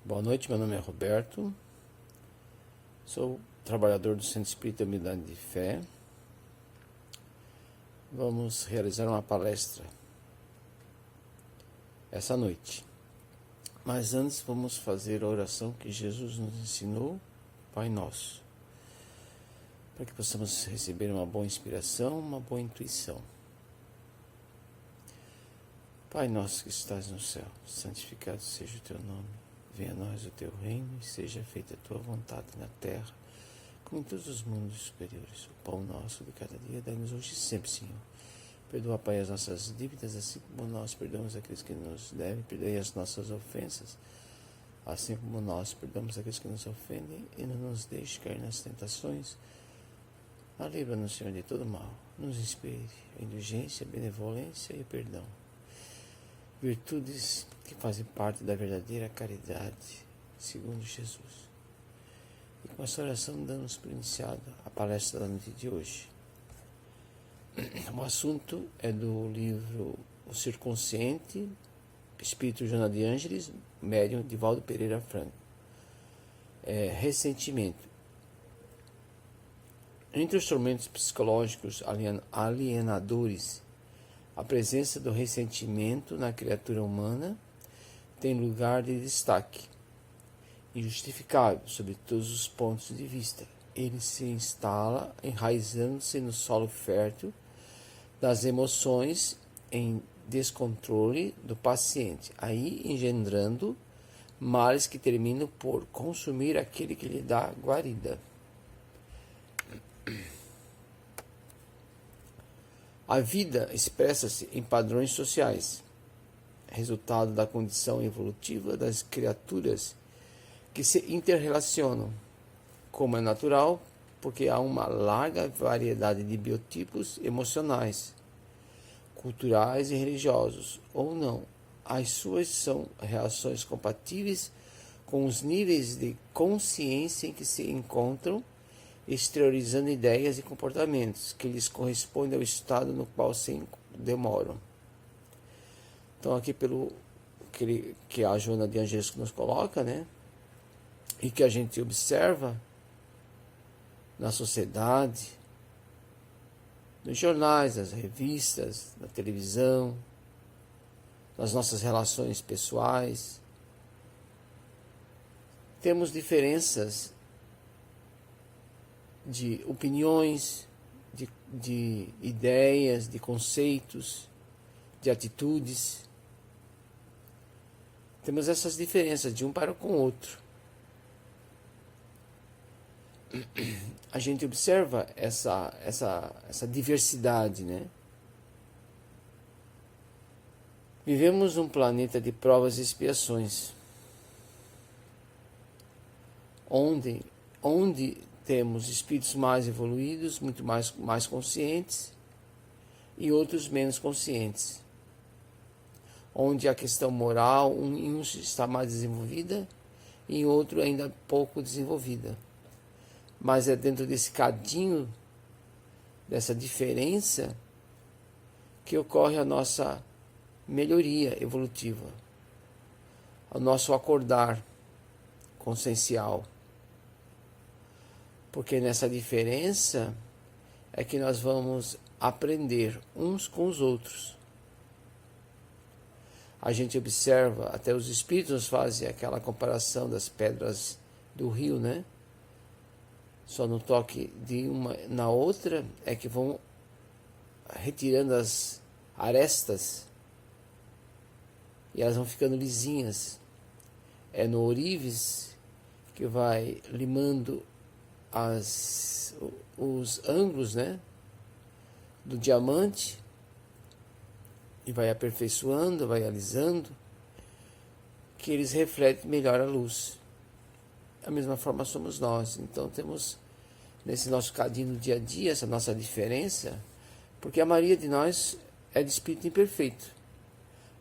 Boa noite, meu nome é Roberto, sou trabalhador do Centro Espírita Humildade de Fé. Vamos realizar uma palestra essa noite, mas antes vamos fazer a oração que Jesus nos ensinou, Pai Nosso, para que possamos receber uma boa inspiração, uma boa intuição. Pai nosso que estás no céu, santificado seja o teu nome. Venha a nós o teu reino e seja feita a tua vontade na terra, como em todos os mundos superiores. O pão nosso de cada dia dai-nos hoje e sempre, Senhor. Perdoa, Pai, as nossas dívidas, assim como nós perdoamos aqueles que nos devem. Perdoe as nossas ofensas, assim como nós perdoamos aqueles que nos ofendem. E não nos deixe cair nas tentações. Mas livra-nos, Senhor, de todo mal. Nos inspire a indulgência, a benevolência e o perdão. Virtudes que fazem parte da verdadeira caridade, segundo Jesus. E com essa oração damos por iniciada a palestra da noite de hoje. O assunto é do livro O Ser Consciente, Espírito Joana de Ângeles, médium Divaldo Pereira Franco. Ressentimento. Entre os tormentos psicológicos alienadores, a presença do ressentimento na criatura humana tem lugar de destaque, injustificável sob todos os pontos de vista. Ele se instala, enraizando-se no solo fértil das emoções em descontrole do paciente, aí engendrando males que terminam por consumir aquele que lhe dá guarida. A vida expressa-se em padrões sociais, resultado da condição evolutiva das criaturas que se interrelacionam, como é natural, porque há uma larga variedade de biotipos emocionais, culturais e religiosos, ou não. As suas são reações compatíveis com os níveis de consciência em que se encontram, exteriorizando ideias e comportamentos que lhes correspondem ao estado no qual se demoram. Então, aqui pelo que a Joana de Ângeles nos coloca, né? E que a gente observa na sociedade, nos jornais, nas revistas, na televisão, nas nossas relações pessoais, temos diferenças de opiniões, de ideias, de conceitos, de atitudes. Temos essas diferenças de um para com o outro. A gente observa essa diversidade, né? Vivemos num planeta de provas e expiações, onde temos espíritos mais evoluídos, muito mais conscientes, e outros menos conscientes, onde a questão moral em um está mais desenvolvida e em outro ainda pouco desenvolvida. Mas é dentro desse cadinho, dessa diferença, que ocorre a nossa melhoria evolutiva, o nosso acordar consciencial. Porque nessa diferença é que nós vamos aprender uns com os outros. A gente observa, até os espíritos nos fazem aquela comparação das pedras do rio, né? Só no toque de uma na outra é que vão retirando as arestas e elas vão ficando lisinhas. É no ourives que vai limando os ângulos, né, do diamante e vai aperfeiçoando, vai alisando, que eles refletem melhor a luz. Da mesma forma somos nós. Então temos nesse nosso cadinho do dia a dia essa nossa diferença, porque a maioria de nós é de espírito imperfeito,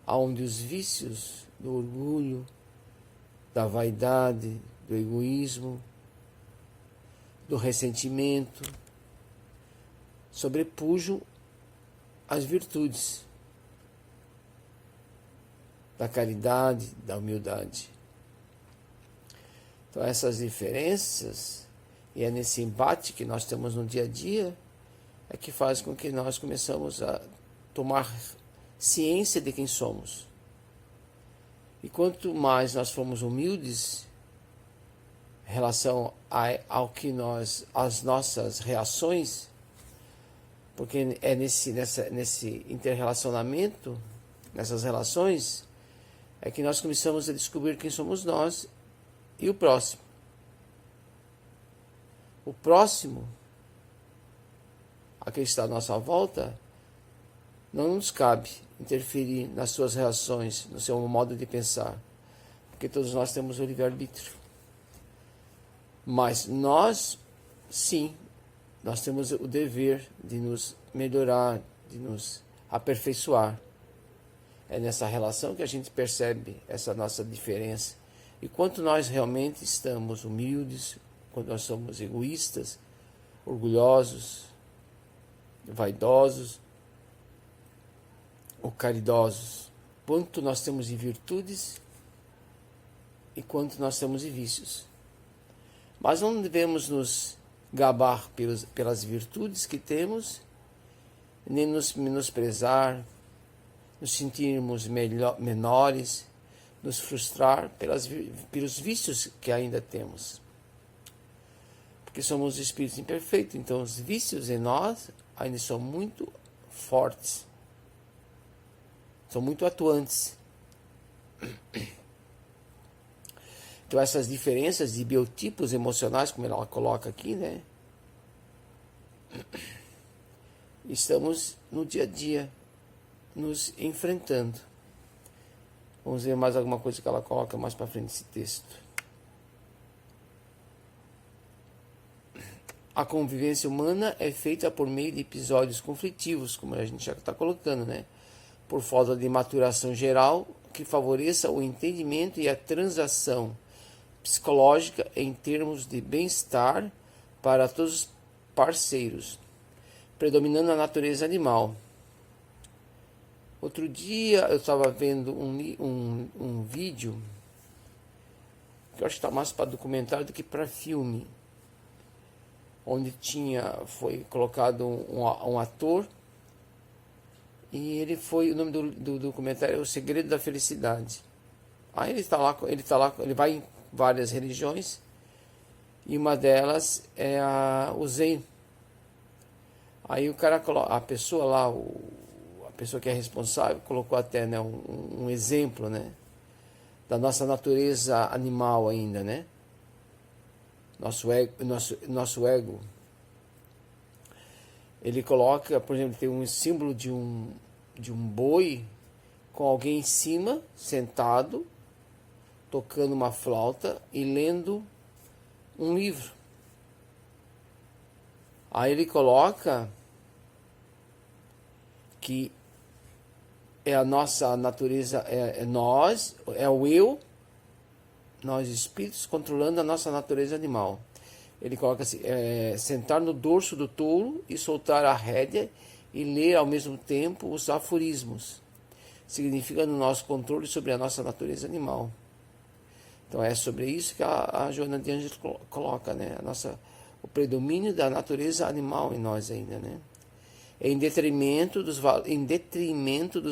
onde os vícios do orgulho, da vaidade, do egoísmo, do ressentimento sobrepujam as virtudes da caridade, da humildade. Então essas diferenças, e é nesse embate que nós temos no dia a dia, é que faz com que nós começamos a tomar ciência de quem somos. E quanto mais nós formos humildes em relação ao que às nossas reações, porque é nesse interrelacionamento, nessas relações, é que nós começamos a descobrir quem somos nós e o próximo. O próximo, aquele que está à nossa volta, não nos cabe interferir nas suas reações, no seu modo de pensar, porque todos nós temos o livre-arbítrio. Mas nós, sim, nós temos o dever de nos melhorar, de nos aperfeiçoar. É nessa relação que a gente percebe essa nossa diferença. E quanto nós realmente estamos humildes, quando nós somos egoístas, orgulhosos, vaidosos ou caridosos. Quanto nós temos de virtudes e quanto nós temos de vícios. Mas não devemos nos gabar pelas virtudes que temos, nem nos menosprezar, nos sentirmos menores, nos frustrar pelos vícios que ainda temos. Porque somos espíritos imperfeitos, então os vícios em nós ainda são muito fortes, são muito atuantes. Então essas diferenças de biotipos emocionais, como ela coloca aqui, né? Estamos no dia a dia nos enfrentando. Vamos ver mais alguma coisa que ela coloca mais para frente nesse texto. A convivência humana é feita por meio de episódios conflitivos, como a gente já está colocando, né? Por falta de maturação geral que favoreça o entendimento e a transação psicológica em termos de bem-estar para todos os parceiros, predominando a natureza animal. Outro dia eu estava vendo um vídeo, que eu acho que está mais para documentário do que para filme, onde foi colocado um ator, e o nome do documentário é O Segredo da Felicidade. Aí ele vai em várias religiões, e uma delas é o Zen. Aí o cara coloca, a pessoa lá, a pessoa que é responsável, colocou até, né, um exemplo, né, da nossa natureza animal ainda, né? Nosso ego. Ele coloca, por exemplo, tem um símbolo de um boi com alguém em cima, sentado, tocando uma flauta e lendo um livro. Aí ele coloca que é a nossa natureza, é nós, é o eu, nós espíritos controlando a nossa natureza animal. Ele coloca assim, sentar no dorso do touro e soltar a rédea e ler ao mesmo tempo os aforismos. Significa no nosso controle sobre a nossa natureza animal. Então é sobre isso que a Joana de Ângeles coloca, né? O predomínio da natureza animal em nós ainda, né? Em detrimento dos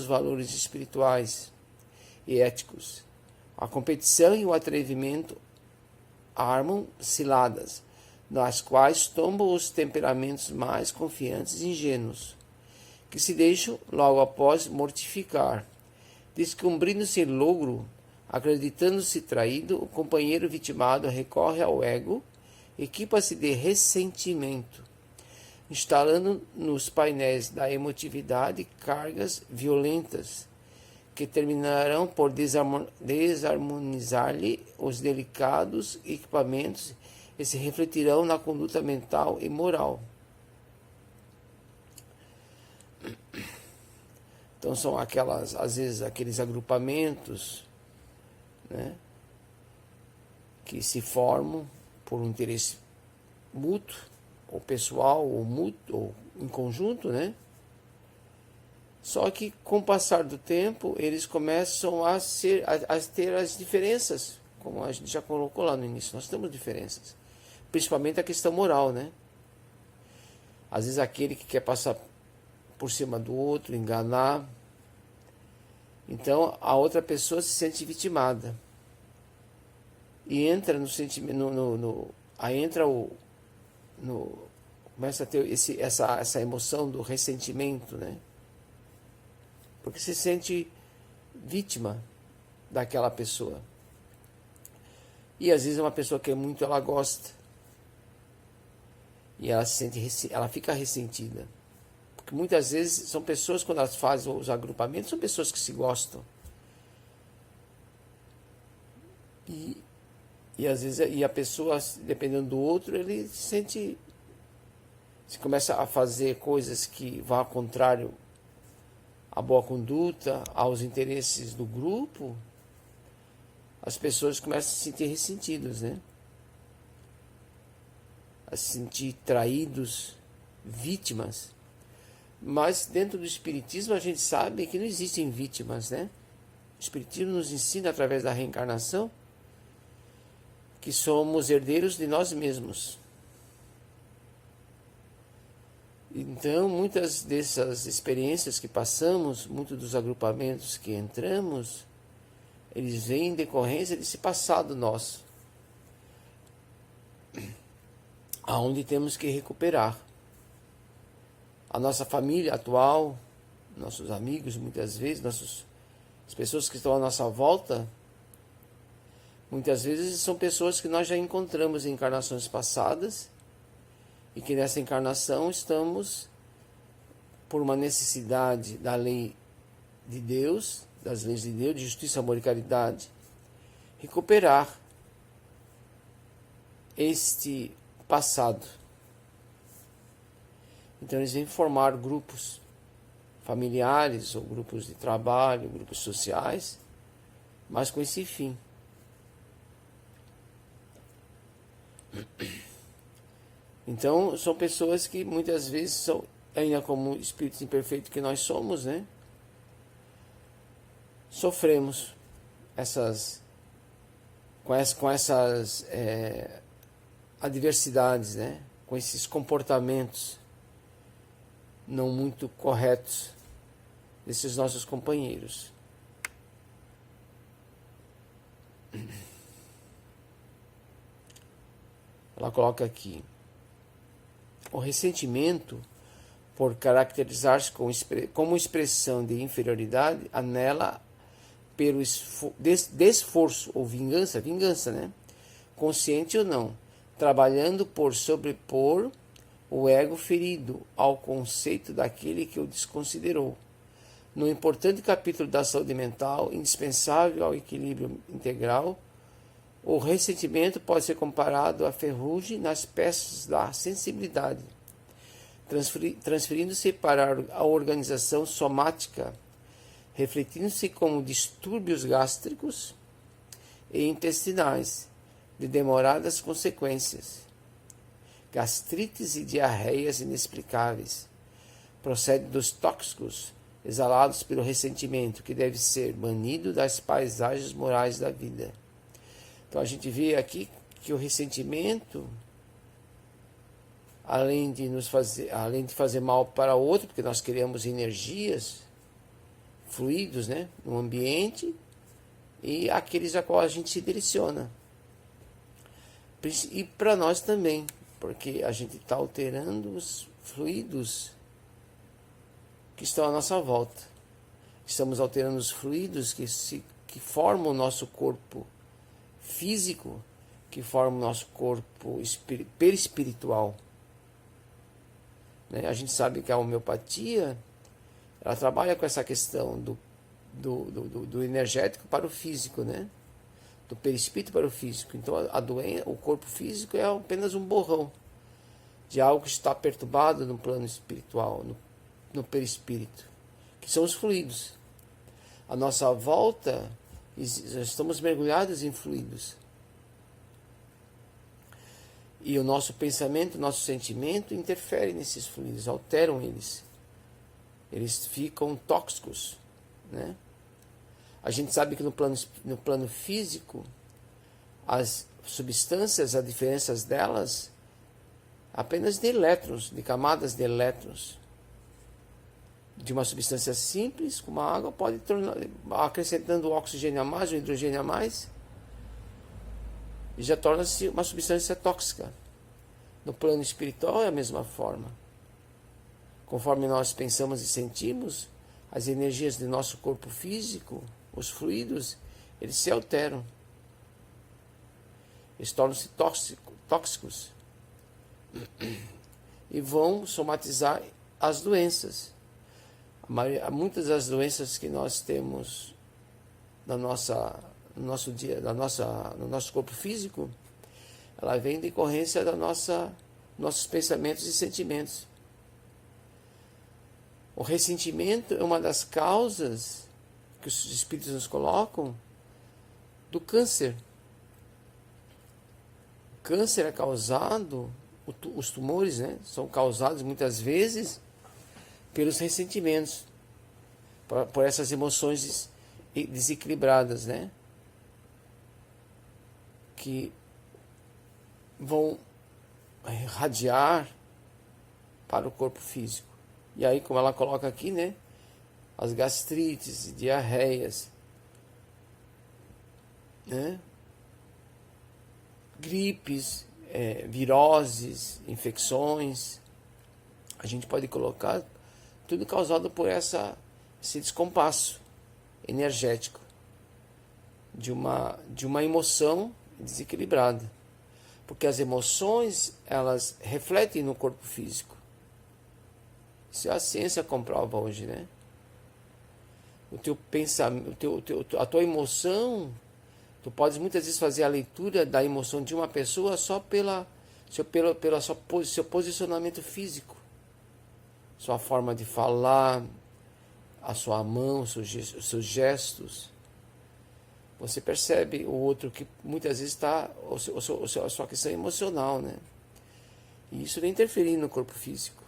valores espirituais e éticos. A competição e o atrevimento armam ciladas, nas quais tombam os temperamentos mais confiantes e ingênuos, que se deixam logo após mortificar. Descumprindo-se em logro, acreditando-se traído, o companheiro vitimado recorre ao ego, equipa-se de ressentimento, instalando nos painéis da emotividade cargas violentas, que terminarão por desarmonizar-lhe os delicados equipamentos e se refletirão na conduta mental e moral. Então são às vezes, aqueles agrupamentos, né, que se formam por um interesse mútuo, ou pessoal, ou mútuo, ou em conjunto, né? Só que com o passar do tempo, eles começam a ter as diferenças como a gente já colocou lá no início, nós temos diferenças. Principalmente a questão moral, né? Às vezes aquele que quer passar por cima do outro, enganar. Então a outra pessoa se sente vitimada. E entra no sentimento, aí entra começa a ter essa emoção do ressentimento, né? Porque se sente vítima daquela pessoa. E às vezes uma pessoa que é muito, ela gosta. E ela fica ressentida. Porque muitas vezes são pessoas, quando elas fazem os agrupamentos, são pessoas que se gostam. E às vezes a pessoa, dependendo do outro, ele se sente... Se começa a fazer coisas que vão ao contrário à boa conduta, aos interesses do grupo, as pessoas começam a se sentir ressentidas, né? A se sentir traídos, vítimas. Mas dentro do Espiritismo a gente sabe que não existem vítimas, né? O Espiritismo nos ensina através da reencarnação que somos herdeiros de nós mesmos. Então, muitas dessas experiências que passamos, muitos dos agrupamentos que entramos, eles vêm em decorrência desse passado nosso, aonde temos que recuperar. A nossa família atual, nossos amigos, muitas vezes, as pessoas que estão à nossa volta, muitas vezes são pessoas que nós já encontramos em encarnações passadas e que nessa encarnação estamos, por uma necessidade da lei de Deus, das leis de Deus, de justiça, amor e caridade, recuperar este passado. Então eles vêm formar grupos familiares ou grupos de trabalho, grupos sociais, mas com esse fim. Então são pessoas que muitas vezes são, ainda como espíritos imperfeitos que nós somos, né? Sofremos com essas adversidades, né? Com esses comportamentos não muito corretos desses nossos companheiros. Ela coloca aqui: o ressentimento, por caracterizar-se como expressão de inferioridade, anela pelo desforço ou vingança, né? Consciente ou não, trabalhando por sobrepor o ego ferido ao conceito daquele que o desconsiderou. No importante capítulo da saúde mental, indispensável ao equilíbrio integral, o ressentimento pode ser comparado à ferrugem nas peças da sensibilidade, transferindo-se para a organização somática, refletindo-se como distúrbios gástricos e intestinais, de demoradas consequências, gastrites e diarreias inexplicáveis. Procede dos tóxicos exalados pelo ressentimento, que deve ser banido das paisagens morais da vida. Então a gente vê aqui que o ressentimento, além de fazer mal para o outro, porque nós criamos energias, fluidos, né, no ambiente, e aqueles a qual a gente se direciona. E para nós também, porque a gente está alterando os fluidos que estão à nossa volta. Estamos alterando os fluidos que formam o nosso corpo físico, que formam o nosso corpo perispiritual. Né? A gente sabe que a homeopatia, ela trabalha com essa questão do energético para o físico, né? Do perispírito para o físico. Então o corpo físico é apenas um borrão de algo que está perturbado no plano espiritual, no perispírito, que são os fluidos. À nossa volta, estamos mergulhados em fluidos. E o nosso pensamento, o nosso sentimento interfere nesses fluidos, alteram eles. Eles ficam tóxicos, né? A gente sabe que no plano físico, as substâncias, as diferenças delas, apenas de elétrons, de camadas de elétrons. De uma substância simples, como a água, pode tornar, acrescentando o oxigênio a mais, o hidrogênio a mais, e já torna-se uma substância tóxica. No plano espiritual é a mesma forma. Conforme nós pensamos e sentimos, as energias do nosso corpo físico, os fluidos, eles se alteram. Eles tornam-se tóxicos e vão somatizar as doenças. Muitas das doenças que nós temos no nosso corpo físico, ela vem em decorrência nossos pensamentos e sentimentos. O ressentimento é uma das causas que os espíritos nos colocam do câncer. O câncer é causado, os tumores, né, são causados muitas vezes pelos ressentimentos, por essas emoções desequilibradas, né, que vão irradiar para o corpo físico. E aí, como ela coloca aqui, né, as gastrites, diarreias, né, gripes, viroses, infecções, a gente pode colocar tudo causado por esse descompasso energético de uma emoção desequilibrada. Porque as emoções, elas refletem no corpo físico. Isso a ciência comprova hoje, né? O teu pensamento, a tua emoção, tu podes muitas vezes fazer a leitura da emoção de uma pessoa só pelo seu posicionamento físico. Sua forma de falar, a sua mão, os seus gestos. Você percebe o outro que muitas vezes está a sua questão emocional, né? E isso vem interferir no corpo físico.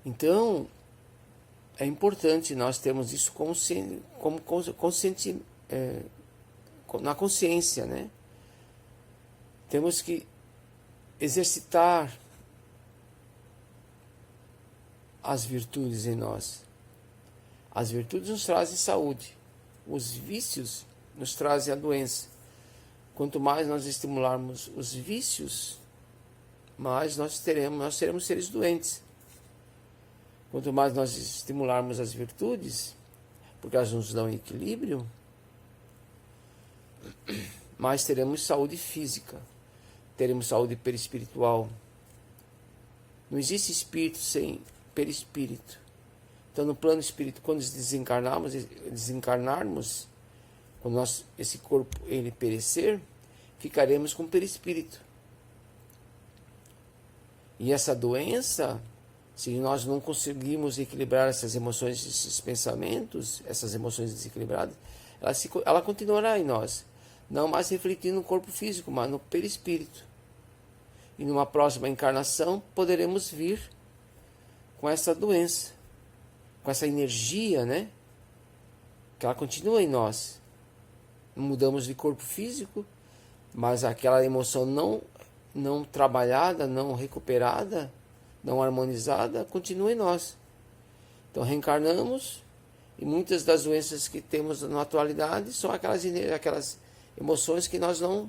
Então, é importante nós termos isso na consciência, né? Temos que exercitar as virtudes em nós. As virtudes nos trazem saúde. Os vícios nos trazem a doença. Quanto mais nós estimularmos os vícios, mais nós seremos seres doentes. Quanto mais nós estimularmos as virtudes, porque elas nos dão equilíbrio, mais teremos saúde física, teremos saúde perispiritual. Não existe espírito sem perispírito. Então, no plano espírito, quando desencarnarmos, quando esse corpo ele perecer, ficaremos com perispírito. E essa doença, se nós não conseguirmos equilibrar essas emoções, esses pensamentos, essas emoções desequilibradas, ela continuará em nós, não mais refletindo no corpo físico, mas no perispírito. E numa próxima encarnação poderemos vir com essa doença, com essa energia, né? Que ela continua em nós. Mudamos de corpo físico, mas aquela emoção não trabalhada, não recuperada, não harmonizada, continua em nós. Então reencarnamos e muitas das doenças que temos na atualidade são aquelas emoções que nós não...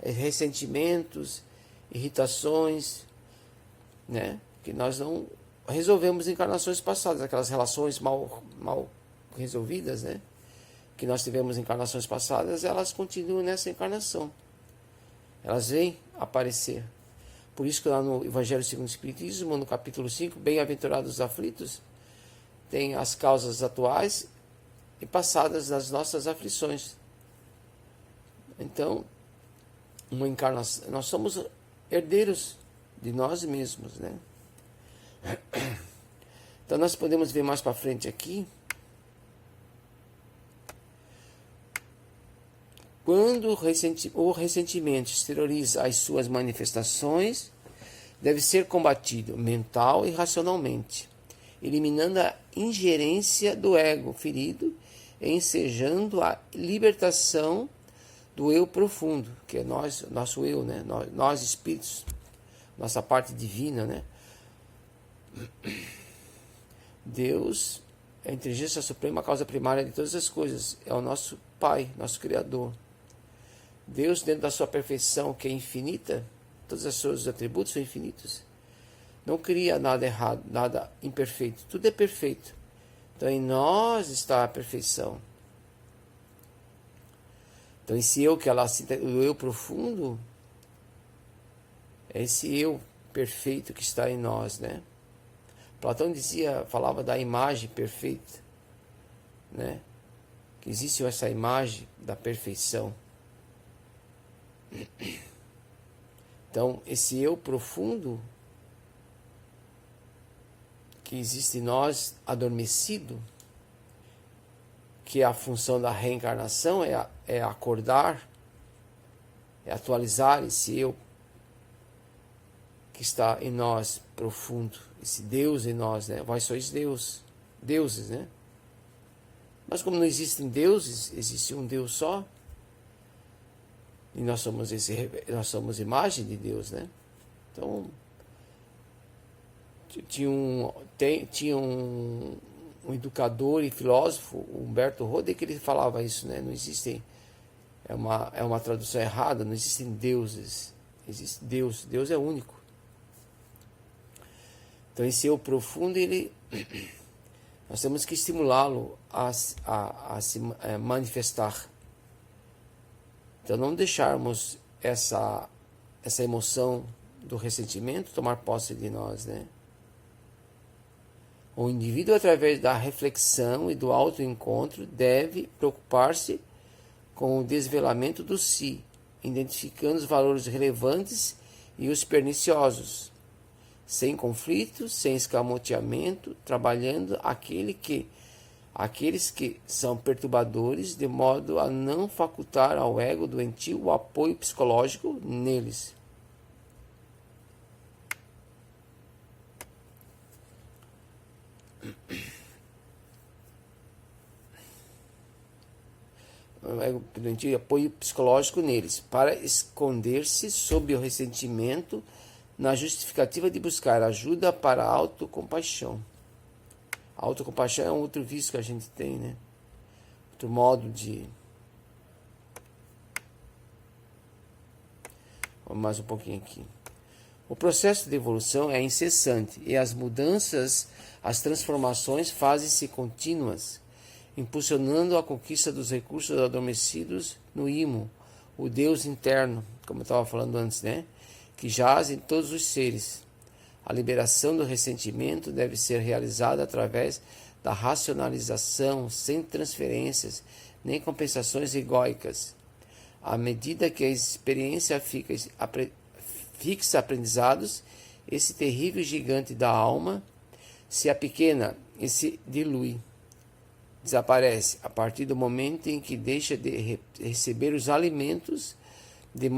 ressentimentos, irritações, né? Que nós não resolvemos em encarnações passadas, aquelas relações mal resolvidas, né? Que nós tivemos em encarnações passadas, elas continuam nessa encarnação. Elas vêm aparecer. Por isso que lá no Evangelho segundo o Espiritismo, no capítulo 5, Bem-aventurados os aflitos, tem as causas atuais e passadas das nossas aflições. Então, uma encarnação, nós somos herdeiros de nós mesmos, né? Então nós podemos ver mais para frente aqui, quando o ressentimento exterioriza as suas manifestações, deve ser combatido mental e racionalmente, eliminando a ingerência do ego ferido ensejando a libertação do eu profundo, que é nós, nosso eu, né? Nós espíritos, nossa parte divina, né? Deus é a inteligência suprema, a causa primária de todas as coisas, é o nosso Pai, nosso Criador. Deus, dentro da sua perfeição, que é infinita, todos os seus atributos são infinitos, não cria nada errado, nada imperfeito, tudo é perfeito. Então em nós está a perfeição. Então esse eu que ela cita, o eu profundo, é esse eu perfeito que está em nós, né? Platão falava da imagem perfeita, né? Que existe essa imagem da perfeição. Então esse eu profundo que existe em nós, adormecido, que é a função da reencarnação, é acordar, é atualizar esse eu que está em nós profundo, esse Deus em nós, né? Vós sois deuses, né? Mas como não existem deuses, existe um Deus só, e nós somos imagem de Deus, né? Então, tinha um educador e filósofo, Humberto Rode, que ele falava isso, né? Não existem, é uma tradução errada, não existem deuses, existe Deus, Deus é único. Então esse eu profundo, nós temos que estimulá-lo a se manifestar. Então não deixarmos essa emoção do ressentimento tomar posse de nós, né? O indivíduo, através da reflexão e do autoencontro, deve preocupar-se com o desvelamento do si, identificando os valores relevantes e os perniciosos, sem conflitos, sem escamoteamento, trabalhando aqueles que são perturbadores, de modo a não facultar ao ego doentio o apoio psicológico neles. Apoio psicológico neles, para esconder-se sob o ressentimento, na justificativa de buscar ajuda para a autocompaixão. A autocompaixão é um outro vício que a gente tem, né? Outro modo de... Vamos mais um pouquinho aqui. O processo de evolução é incessante e as mudanças, as transformações fazem-se contínuas, impulsionando a conquista dos recursos adormecidos no imo, o Deus interno, como eu estava falando antes, né? Que jaz em todos os seres. A liberação do ressentimento deve ser realizada através da racionalização, sem transferências nem compensações egóicas. À medida que a experiência fixa aprendizados, esse terrível gigante da alma se apequena e se dilui. Desaparece a partir do momento em que deixa de receber os alimentos de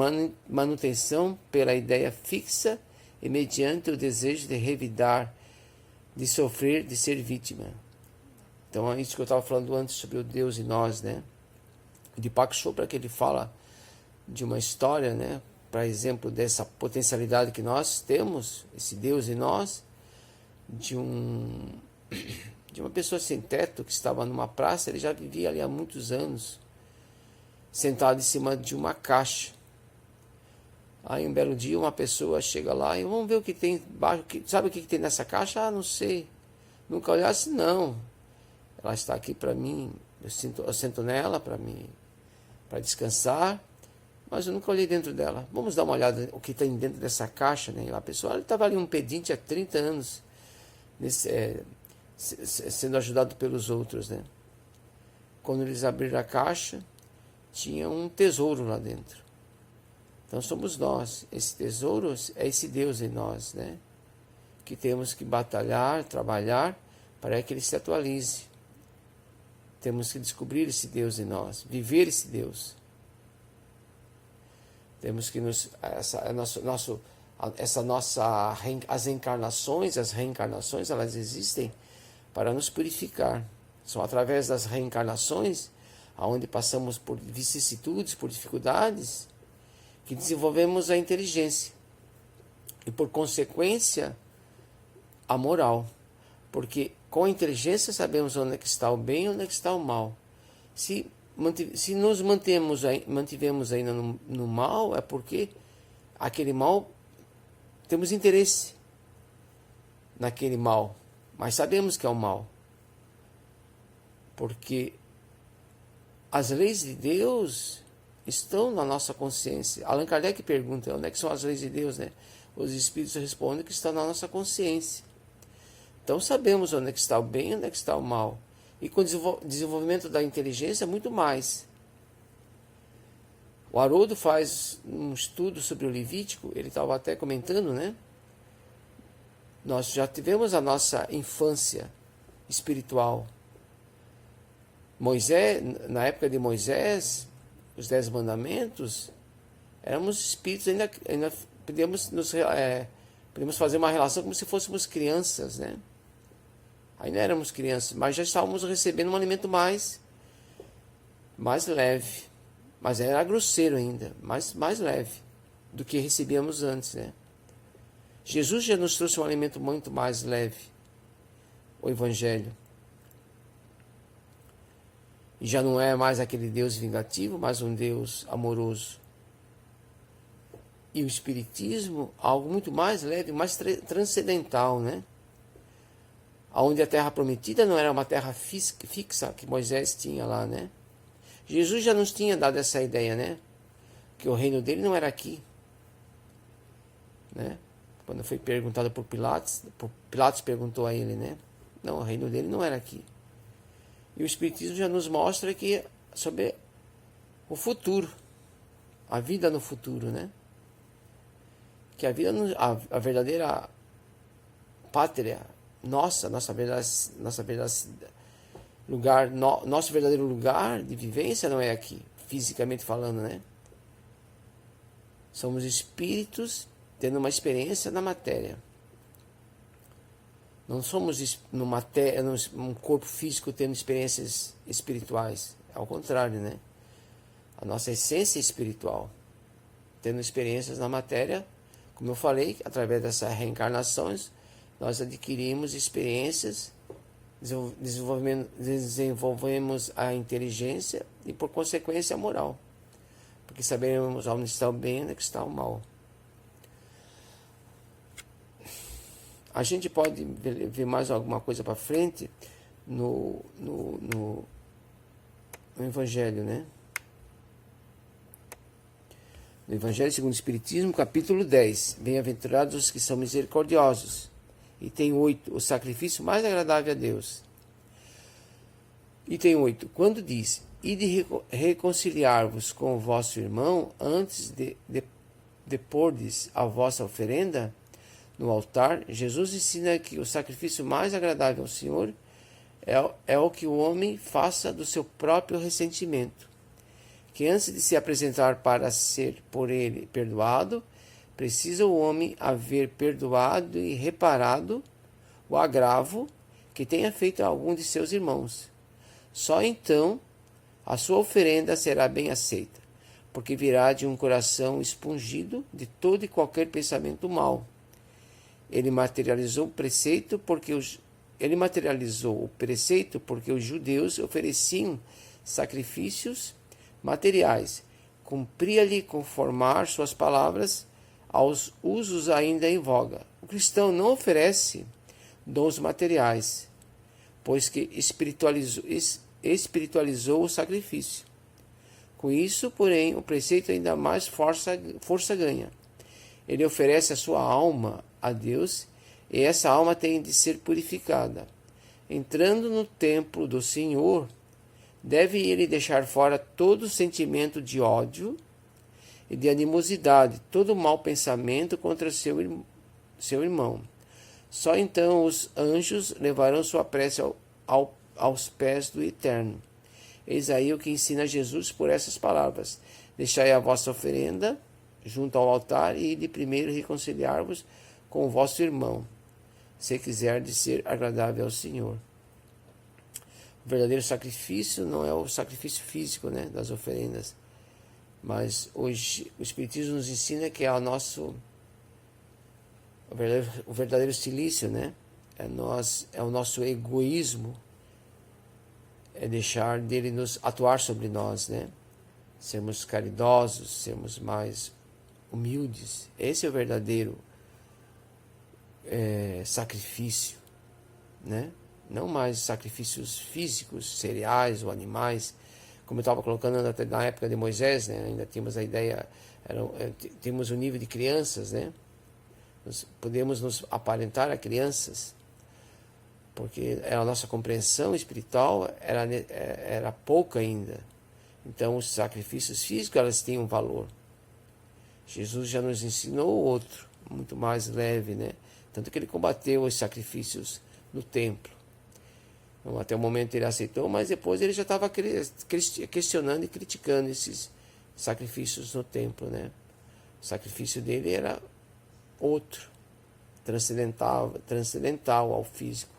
manutenção pela ideia fixa e mediante o desejo de revidar, de sofrer, de ser vítima. Então é isso que eu estava falando antes sobre o Deus em nós, né? O Deepak Chopra, que ele fala de uma história, né? Para exemplo dessa potencialidade que nós temos, esse Deus em nós, de uma pessoa sem teto que estava numa praça. Ele já vivia ali há muitos anos, sentado em cima de uma caixa. Aí um belo dia uma pessoa chega lá e vamos ver o que tem embaixo. Sabe o que tem nessa caixa? Ah, não sei. Nunca olhasse, não. Ela está aqui para mim, eu sento nela para descansar, mas eu nunca olhei dentro dela. Vamos dar uma olhada o que tem dentro dessa caixa, né? E a pessoa estava ali um pedinte há 30 anos, sendo ajudado pelos outros, né? Quando eles abriram a caixa, tinha um tesouro lá dentro. Então somos nós. Esse tesouro é esse Deus em nós, né? Que temos que batalhar, trabalhar para que ele se atualize. Temos que descobrir esse Deus em nós, viver esse Deus. Temos que as reencarnações, elas existem para nos purificar. São através das reencarnações, onde passamos por vicissitudes, por dificuldades, que desenvolvemos a inteligência. E por consequência, a moral. Porque com a inteligência sabemos onde é que está o bem e onde é que está o mal. Se nos mantivemos ainda no mal, é porque aquele mal, temos interesse naquele mal, mas sabemos que é o mal. Porque as leis de Deus estão na nossa consciência. Allan Kardec pergunta, onde é que são as leis de Deus, né? Os Espíritos respondem que estão na nossa consciência. Então sabemos onde é que está o bem e onde é que está o mal. E com o desenvolvimento da inteligência, muito mais. O Haroldo faz um estudo sobre o Levítico, ele estava até comentando, né? Nós já tivemos a nossa infância espiritual. Moisés, na época de Moisés, os 10 mandamentos, éramos espíritos, ainda podíamos fazer uma relação como se fôssemos crianças, né? Ainda éramos crianças, mas já estávamos recebendo um alimento mais leve. Mas era grosseiro ainda, mais leve do que recebíamos antes, né? Jesus já nos trouxe um alimento muito mais leve, o Evangelho. E já não é mais aquele Deus vingativo, mas um Deus amoroso. E o Espiritismo, algo muito mais leve, mais transcendental, né? Onde a terra prometida não era uma terra fixa que Moisés tinha lá, né? Jesus já nos tinha dado essa ideia, né? Que o reino dele não era aqui, né? Quando foi perguntado por Pilatos perguntou a ele, né? Não, o reino dele não era aqui. E o Espiritismo já nos mostra que sobre o futuro, a vida no futuro, né? Que a vida, a verdadeira pátria, nosso verdadeiro lugar de vivência não é aqui, fisicamente falando, né? Somos espíritos tendo uma experiência na matéria. Não somos um corpo físico tendo experiências espirituais. Ao contrário, né? A nossa essência é espiritual, tendo experiências na matéria, como eu falei, através dessas reencarnações, nós adquirimos experiências, desenvolvemos a inteligência e, por consequência, a moral. Porque sabemos onde está o bem e onde está o mal. A gente pode ver mais alguma coisa para frente no Evangelho, né? No Evangelho segundo o Espiritismo, capítulo 10. Bem-aventurados os que são misericordiosos. Item 8. O sacrifício mais agradável a Deus. Item 8. Quando diz, ide reconciliar-vos com o vosso irmão antes de pordes a vossa oferenda no altar, Jesus ensina que o sacrifício mais agradável ao Senhor é o que o homem faça do seu próprio ressentimento, que antes de se apresentar para ser por ele perdoado, precisa o homem haver perdoado e reparado o agravo que tenha feito a algum de seus irmãos. Só então a sua oferenda será bem aceita, porque virá de um coração expungido de todo e qualquer pensamento mau. Ele materializou o preceito porque os judeus ofereciam sacrifícios materiais. Cumpria-lhe conformar suas palavras aos usos ainda em voga. O cristão não oferece dons materiais, pois que espiritualizou o sacrifício. Com isso, porém, o preceito ainda mais força ganha. Ele oferece a sua alma a Deus, e essa alma tem de ser purificada. Entrando no templo do Senhor, deve ele deixar fora todo sentimento de ódio e de animosidade, todo mau pensamento contra seu irmão. Só então os anjos levarão sua prece aos pés do Eterno. Eis aí o que ensina Jesus por essas palavras. Deixai a vossa oferenda junto ao altar e de primeiro reconciliar-vos com o vosso irmão, se quiserdes ser agradável ao Senhor. O verdadeiro sacrifício não é o sacrifício físico, né, das oferendas, mas hoje o Espiritismo nos ensina que é o verdadeiro silício, né? É o nosso egoísmo, é deixar dele nos atuar sobre nós, né? Sermos caridosos, sermos mais humildes. Esse é o verdadeiro sacrifício, né? Não mais sacrifícios físicos, cereais ou animais, como eu estava colocando até na época de Moisés, né? Ainda tínhamos a ideia, temos o nível de crianças, né? Podemos nos aparentar a crianças, porque a nossa compreensão espiritual era pouca ainda. Então os sacrifícios físicos elas têm um valor. Jesus já nos ensinou outro, muito mais leve, né? Tanto que ele combateu os sacrifícios no templo. Então, até o momento ele aceitou, mas depois ele já estava questionando e criticando esses sacrifícios no templo, né? O sacrifício dele era outro, transcendental ao físico,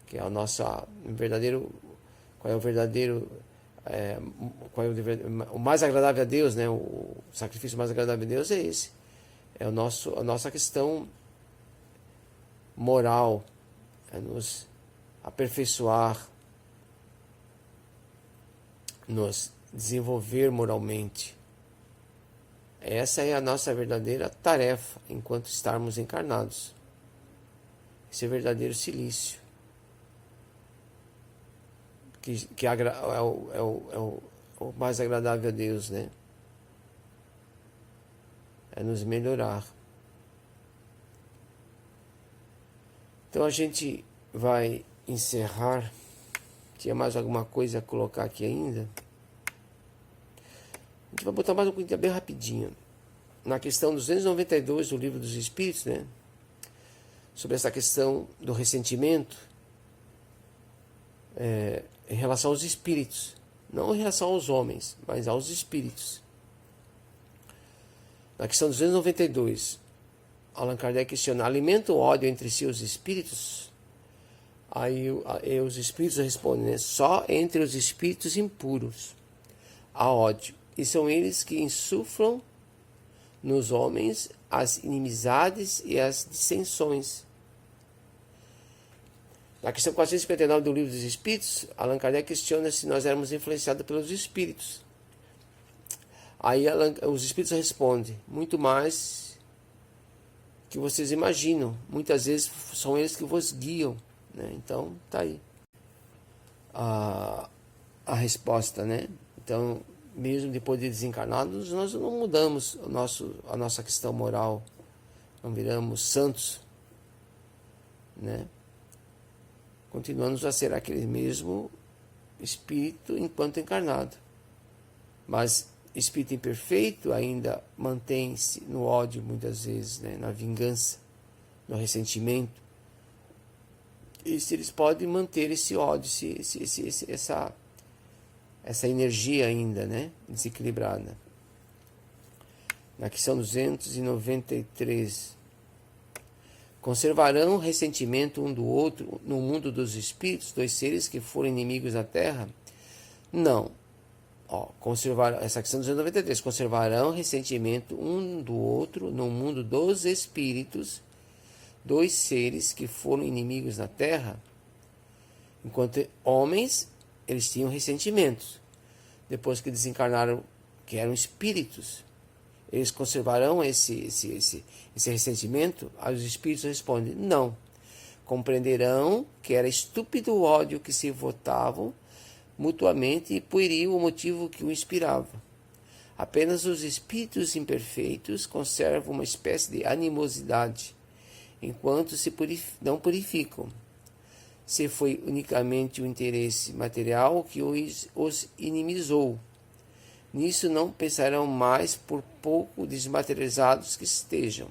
que é o nosso verdadeiro, o mais agradável a Deus, né? O sacrifício mais agradável a Deus é esse, é a nossa questão moral, é nos aperfeiçoar, nos desenvolver moralmente. Essa é a nossa verdadeira tarefa enquanto estarmos encarnados. Esse é o verdadeiro silício, que é o mais agradável a Deus, né? É nos melhorar. Então a gente vai encerrar. Tinha mais alguma coisa a colocar aqui ainda? A gente vai botar mais uma coisa bem rapidinho. Na questão 292 do Livro dos Espíritos, né? Sobre essa questão do ressentimento em relação aos espíritos. Não em relação aos homens, mas aos espíritos. Na questão 292, Allan Kardec questiona: alimenta o ódio entre si os espíritos? Aí os espíritos respondem, né? Só entre os espíritos impuros há ódio. E são eles que insuflam nos homens as inimizades e as dissensões. Na questão 459 do Livro dos Espíritos, Allan Kardec questiona se nós éramos influenciados pelos espíritos. Aí os espíritos respondem: muito mais que vocês imaginam. Muitas vezes são eles que vos guiam, né? Então, tá aí a resposta, né? Então, mesmo depois de desencarnados, nós não mudamos a nossa questão moral, não viramos santos, né? Continuamos a ser aquele mesmo espírito enquanto encarnado. Mas espírito imperfeito ainda mantém-se no ódio muitas vezes, né? Na vingança, no ressentimento. E se eles podem manter esse ódio, essa energia ainda, né? Desequilibrada. Na questão 293. Conservarão ressentimento um do outro no mundo dos espíritos, dois seres que foram inimigos na Terra? Não. Essa questão 293. Conservarão ressentimento um do outro no mundo dos espíritos, dois seres que foram inimigos na Terra? Enquanto homens, eles tinham ressentimentos. Depois que desencarnaram, que eram espíritos, eles conservarão esse ressentimento? Aí os espíritos respondem: não. Compreenderão que era estúpido o ódio que se votavam mutuamente e pueriam o motivo que o inspirava. Apenas os espíritos imperfeitos conservam uma espécie de animosidade, enquanto não purificam. Se foi unicamente o interesse material que os inimizou, nisso não pensarão mais, por pouco desmaterializados que estejam.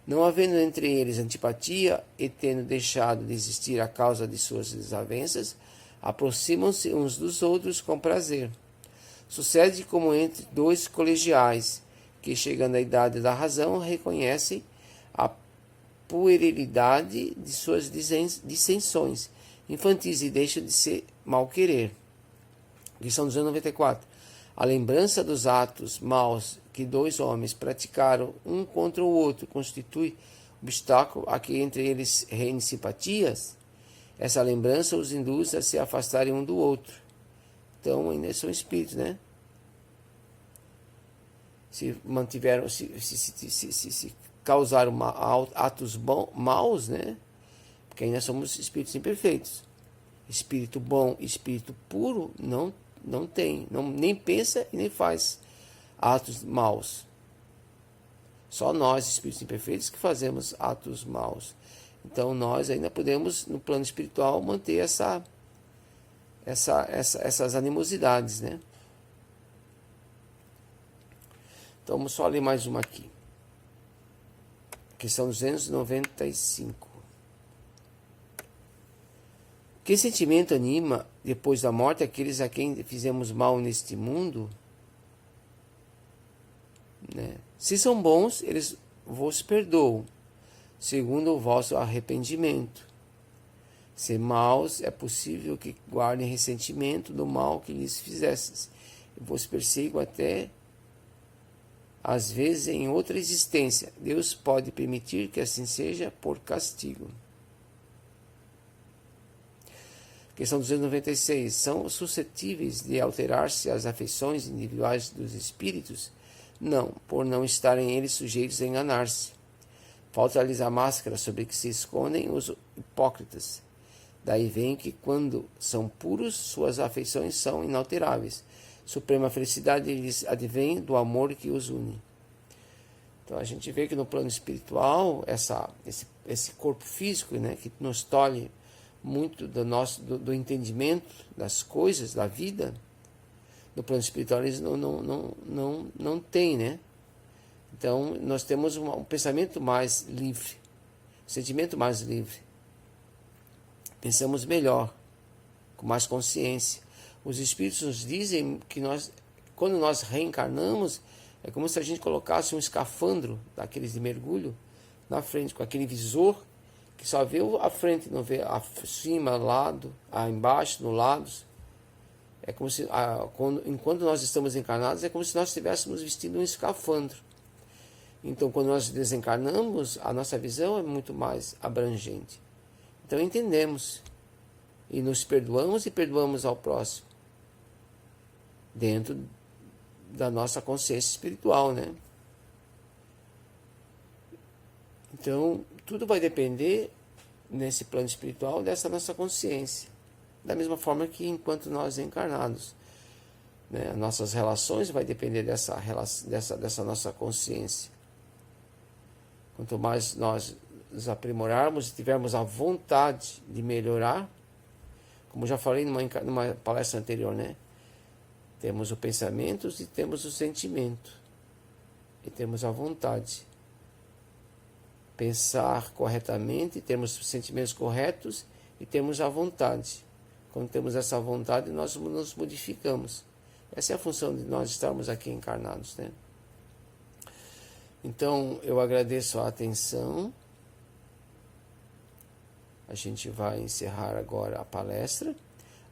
Não havendo entre eles antipatia e tendo deixado de existir a causa de suas desavenças, aproximam-se uns dos outros com prazer. Sucede como entre dois colegiais, que chegando à idade da razão, reconhecem a puerilidade de suas dissensões infantis e deixam de se mal querer. Questão 294. A lembrança dos atos maus que dois homens praticaram um contra o outro constitui obstáculo a que entre eles reine simpatias. Essa lembrança os induz a se afastarem um do outro. Então, ainda são espíritos, né? Se mantiveram, se causaram atos maus, né? Porque ainda somos espíritos imperfeitos. Espírito bom, espírito puro, não tem, nem pensa e nem faz atos maus. Só nós, espíritos imperfeitos, que fazemos atos maus. Então nós ainda podemos, no plano espiritual, manter essas animosidades, né? Então vamos só ler mais uma aqui. Questão 295. Que sentimento anima, depois da morte, aqueles a quem fizemos mal neste mundo? Né? Se são bons, eles vos perdoam, segundo o vosso arrependimento. Se maus, é possível que guardem ressentimento do mal que lhes fizestes, e vos persigam até, às vezes, em outra existência. Deus pode permitir que assim seja por castigo. Questão 296. São suscetíveis de alterar-se as afeições individuais dos espíritos? Não, por não estarem eles sujeitos a enganar-se. Falta-lhes a máscara sobre que se escondem os hipócritas. Daí vem que, quando são puros, suas afeições são inalteráveis. Suprema felicidade lhes advém do amor que os une. Então a gente vê que no plano espiritual, esse corpo físico, né, que nos tolhe muito do entendimento das coisas, da vida, no plano espiritual eles não tem, né? Então nós temos um pensamento mais livre, um sentimento mais livre. Pensamos melhor, com mais consciência. Os espíritos nos dizem que quando nós reencarnamos, é como se a gente colocasse um escafandro daqueles de mergulho na frente, com aquele visor que só vê a frente, não vê acima, lado, embaixo, no lados. É como se, enquanto nós estamos encarnados, é como se nós estivéssemos vestindo um escafandro. Então, quando nós desencarnamos, a nossa visão é muito mais abrangente. Então, entendemos e nos perdoamos e perdoamos ao próximo, dentro da nossa consciência espiritual, né? Então, tudo vai depender, nesse plano espiritual, dessa nossa consciência. Da mesma forma que enquanto nós encarnados, né, nossas relações vai depender dessa nossa consciência. Quanto mais nós nos aprimorarmos e tivermos a vontade de melhorar, como já falei numa palestra anterior, né? Temos os pensamentos e temos o sentimento. E temos a vontade. Pensar corretamente, temos os sentimentos corretos e temos a vontade. Quando temos essa vontade, nós nos modificamos. Essa é a função de nós estarmos aqui encarnados, né? Então, eu agradeço a atenção. A gente vai encerrar agora a palestra.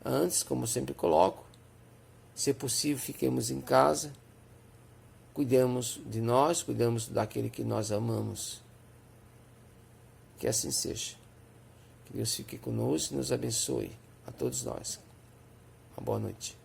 Antes, como sempre coloco, se possível, fiquemos em casa. Cuidemos de nós, cuidemos daquele que nós amamos. Que assim seja. Que Deus fique conosco e nos abençoe a todos nós. Uma boa noite.